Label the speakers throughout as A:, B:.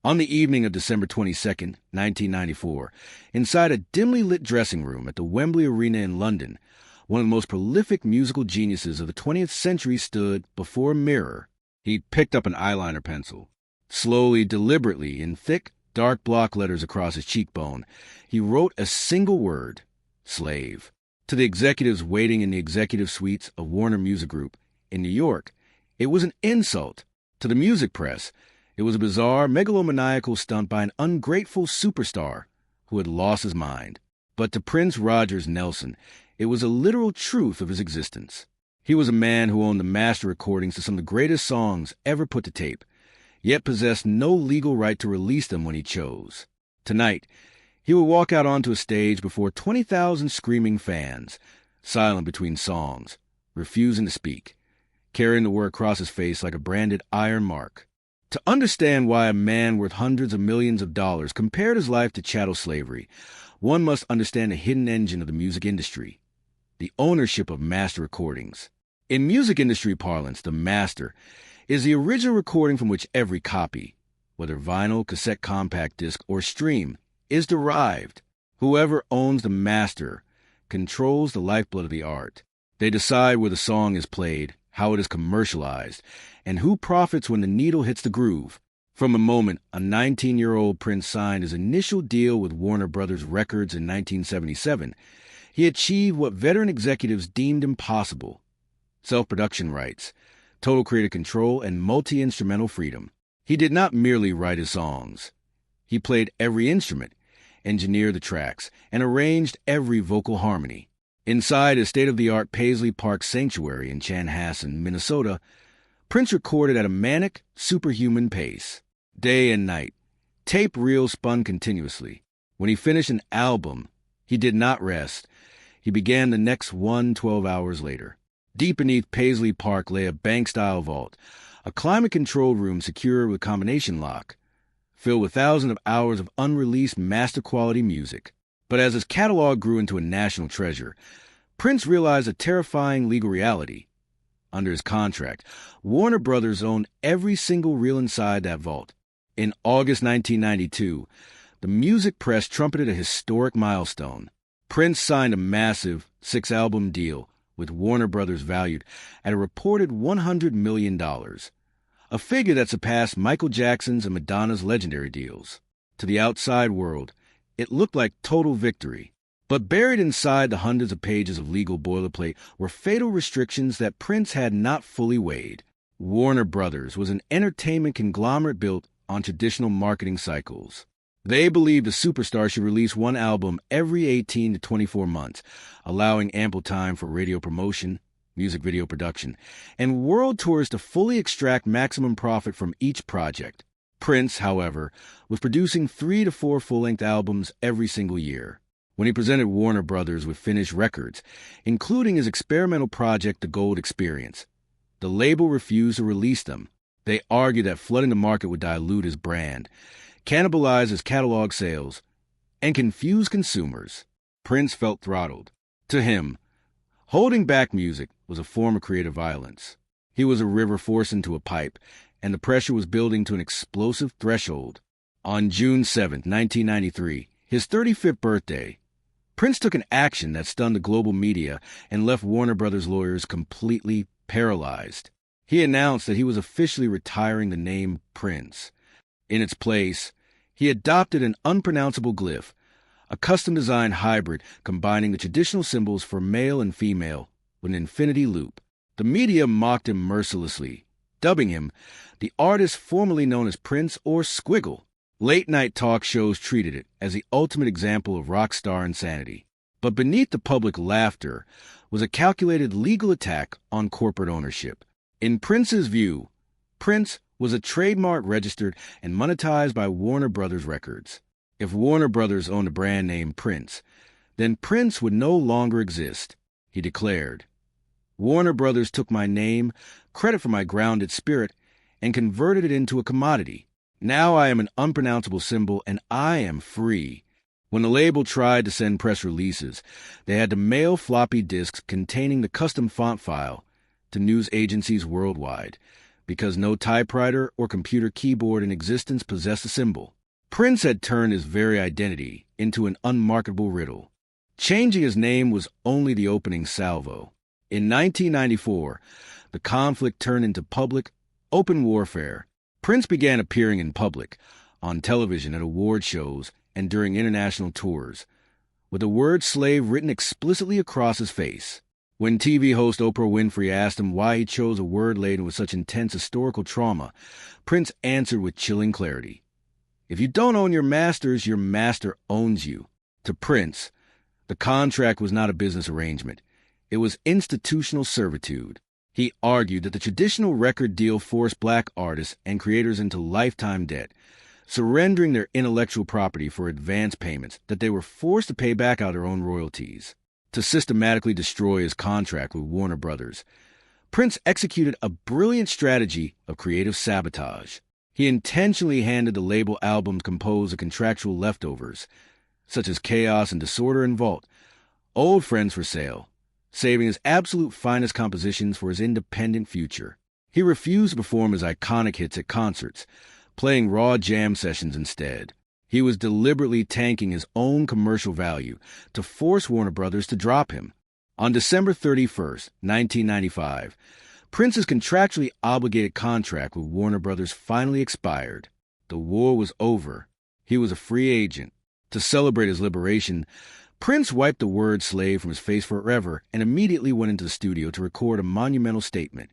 A: On the evening of December 22nd, 1994, inside a dimly lit dressing room at the Wembley Arena in London, one of the most prolific musical geniuses of the 20th century stood before a mirror. He picked up an eyeliner pencil. Slowly, deliberately, in thick, dark block letters across his cheekbone, he wrote a single word: slave. To the executives waiting in the executive suites of Warner Music Group in New York, it was an insult. To the music press, it was a bizarre, megalomaniacal stunt by an ungrateful superstar who had lost his mind. But to Prince Rogers Nelson, it was a literal truth of his existence. He was a man who owned the master recordings to some of the greatest songs ever put to tape, yet possessed no legal right to release them when he chose. Tonight, he would walk out onto a stage before 20,000 screaming fans, silent between songs, refusing to speak, carrying the word across his face like a branded iron mark. To understand why a man worth hundreds of millions of dollars compared his life to chattel slavery, one must understand the hidden engine of the music industry, the ownership of master recordings. In music industry parlance, the master is the original recording from which every copy, whether vinyl, cassette, compact disc, or stream, is derived. Whoever owns the master controls the lifeblood of the art. They decide where the song is played, how it is commercialized, and who profits when the needle hits the groove. From the moment a 19-year-old Prince signed his initial deal with Warner Brothers Records in 1977, he achieved what veteran executives deemed impossible: self-production rights, total creative control, and multi-instrumental freedom. He did not merely write his songs. He played every instrument, engineered the tracks, and arranged every vocal harmony. Inside his state-of-the-art Paisley Park Sanctuary in Chanhassen, Minnesota, Prince recorded at a manic, superhuman pace. Day and night, tape reels spun continuously. When he finished an album, he did not rest. He began the next one 12 hours later. Deep beneath Paisley Park lay a bank-style vault, a climate-controlled room secured with combination lock, filled with thousands of hours of unreleased master-quality music. But as his catalog grew into a national treasure, Prince realized a terrifying legal reality. Under his contract, Warner Brothers owned every single reel inside that vault. In August 1992, the music press trumpeted a historic milestone. Prince signed a massive 6-album deal with Warner Brothers valued at a reported $100 million, a figure that surpassed Michael Jackson's and Madonna's legendary deals. To the outside world, it looked like total victory. But buried inside the hundreds of pages of legal boilerplate were fatal restrictions that Prince had not fully weighed. Warner Brothers was an entertainment conglomerate built on traditional marketing cycles. They believed a superstar should release one album every 18 to 24 months, allowing ample time for radio promotion, music video production, and world tours to fully extract maximum profit from each project. Prince, however, was producing 3 to 4 full-length albums every single year. When he presented Warner Brothers with finished records, including his experimental project The Gold Experience, the label refused to release them. They argued that flooding the market would dilute his brand, cannibalize his catalog sales, and confuse consumers. Prince felt throttled. To him, holding back music was a form of creative violence. He was a river forced into a pipe, and the pressure was building to an explosive threshold. On June 7, 1993, his 35th birthday, Prince took an action that stunned the global media and left Warner Brothers lawyers completely paralyzed. He announced that he was officially retiring the name Prince. In its place, he adopted an unpronounceable glyph, a custom-designed hybrid combining the traditional symbols for male and female with an infinity loop. The media mocked him mercilessly, dubbing him the artist formerly known as Prince or Squiggle. Late-night talk shows treated it as the ultimate example of rock star insanity. But beneath the public laughter was a calculated legal attack on corporate ownership. In Prince's view, Prince was a trademark registered and monetized by Warner Brothers Records. If Warner Brothers owned a brand name Prince, then Prince would no longer exist, he declared. Warner Brothers took my name, credit for my grounded spirit, and converted it into a commodity. Now I am an unpronounceable symbol, and I am free. When the label tried to send press releases, they had to mail floppy disks containing the custom font file to news agencies worldwide, because no typewriter or computer keyboard in existence possessed a symbol. Prince had turned his very identity into an unmarketable riddle. Changing his name was only the opening salvo. In 1994, the conflict turned into public, open warfare. Prince began appearing in public, on television at award shows and during international tours, with the word slave written explicitly across his face. When TV host Oprah Winfrey asked him why he chose a word laden with such intense historical trauma, Prince answered with chilling clarity, "If you don't own your masters, your master owns you." To Prince, the contract was not a business arrangement. It was institutional servitude. He argued that the traditional record deal forced black artists and creators into lifetime debt, surrendering their intellectual property for advance payments that they were forced to pay back out of their own royalties. To systematically destroy his contract with Warner Brothers, Prince executed a brilliant strategy of creative sabotage. He intentionally handed the label albums composed of contractual leftovers, such as Chaos and Disorder and Vault, old friends for sale, saving his absolute finest compositions for his independent future. He refused to perform his iconic hits at concerts, playing raw jam sessions instead. He was deliberately tanking his own commercial value to force Warner Brothers to drop him. On December 31st, 1995, Prince's contractually obligated contract with Warner Brothers finally expired. The war was over. He was a free agent. To celebrate his liberation, Prince wiped the word slave from his face forever and immediately went into the studio to record a monumental statement.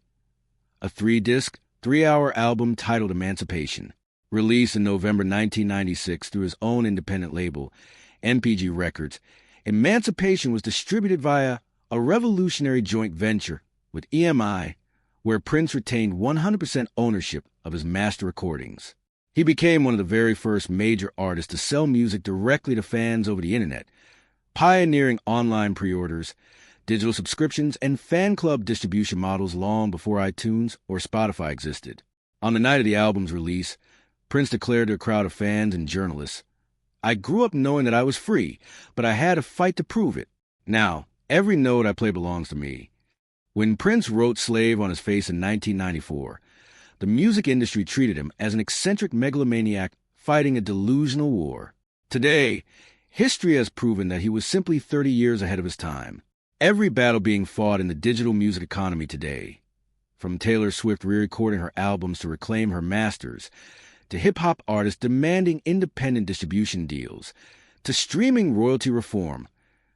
A: A 3-disc, 3-hour album titled Emancipation. Released in November 1996 through his own independent label, MPG Records, Emancipation was distributed via a revolutionary joint venture with EMI, where Prince retained 100% ownership of his master recordings. He became one of the very first major artists to sell music directly to fans over the internet, pioneering online pre-orders, digital subscriptions, and fan club distribution models long before iTunes or Spotify existed. On the night of the album's release, Prince declared to a crowd of fans and journalists, "I grew up knowing that I was free, but I had to fight to prove it. Now, every note I play belongs to me." When Prince wrote Slave on his face in 1994, the music industry treated him as an eccentric megalomaniac fighting a delusional war. Today, history has proven that he was simply 30 years ahead of his time. Every battle being fought in the digital music economy today, from Taylor Swift re-recording her albums to reclaim her masters, to hip-hop artists demanding independent distribution deals, to streaming royalty reform,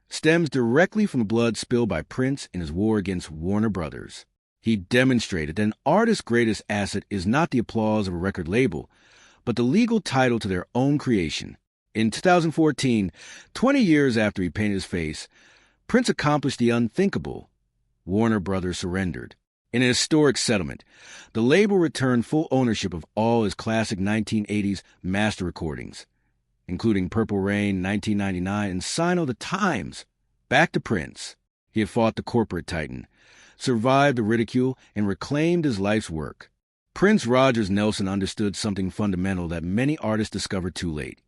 A: stems directly from the blood spilled by Prince in his war against Warner Brothers. He demonstrated that an artist's greatest asset is not the applause of a record label, but the legal title to their own creation. In 2014, 20 years after he painted his face, Prince accomplished the unthinkable. Warner Brothers surrendered. In a historic settlement, the label returned full ownership of all his classic 1980s master recordings, including Purple Rain, 1999, and Sign of the Times, back to Prince. He had fought the corporate titan, survived the ridicule, and reclaimed his life's work. Prince Rogers Nelson understood something fundamental that many artists discovered too late.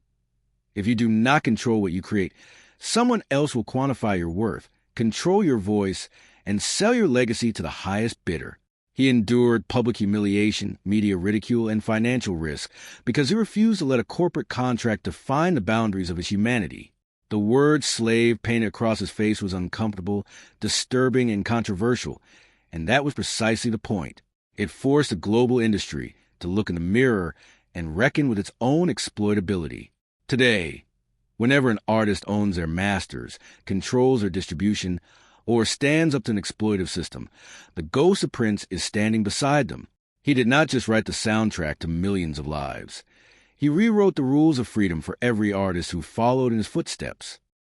A: If you do not control what you create, someone else will quantify your worth, control your voice, and sell your legacy to the highest bidder. He endured public humiliation, media ridicule, and financial risk because he refused to let a corporate contract define the boundaries of his humanity. The word slave painted across his face was uncomfortable, disturbing, and controversial, and that was precisely the point. It forced the global industry to look in the mirror and reckon with its own exploitability. Today, whenever an artist owns their masters, controls their distribution, or stands up to an exploitive system, the ghost of Prince is standing beside them. He did not just write the soundtrack to millions of lives. He rewrote the rules of freedom for every artist who followed in his footsteps.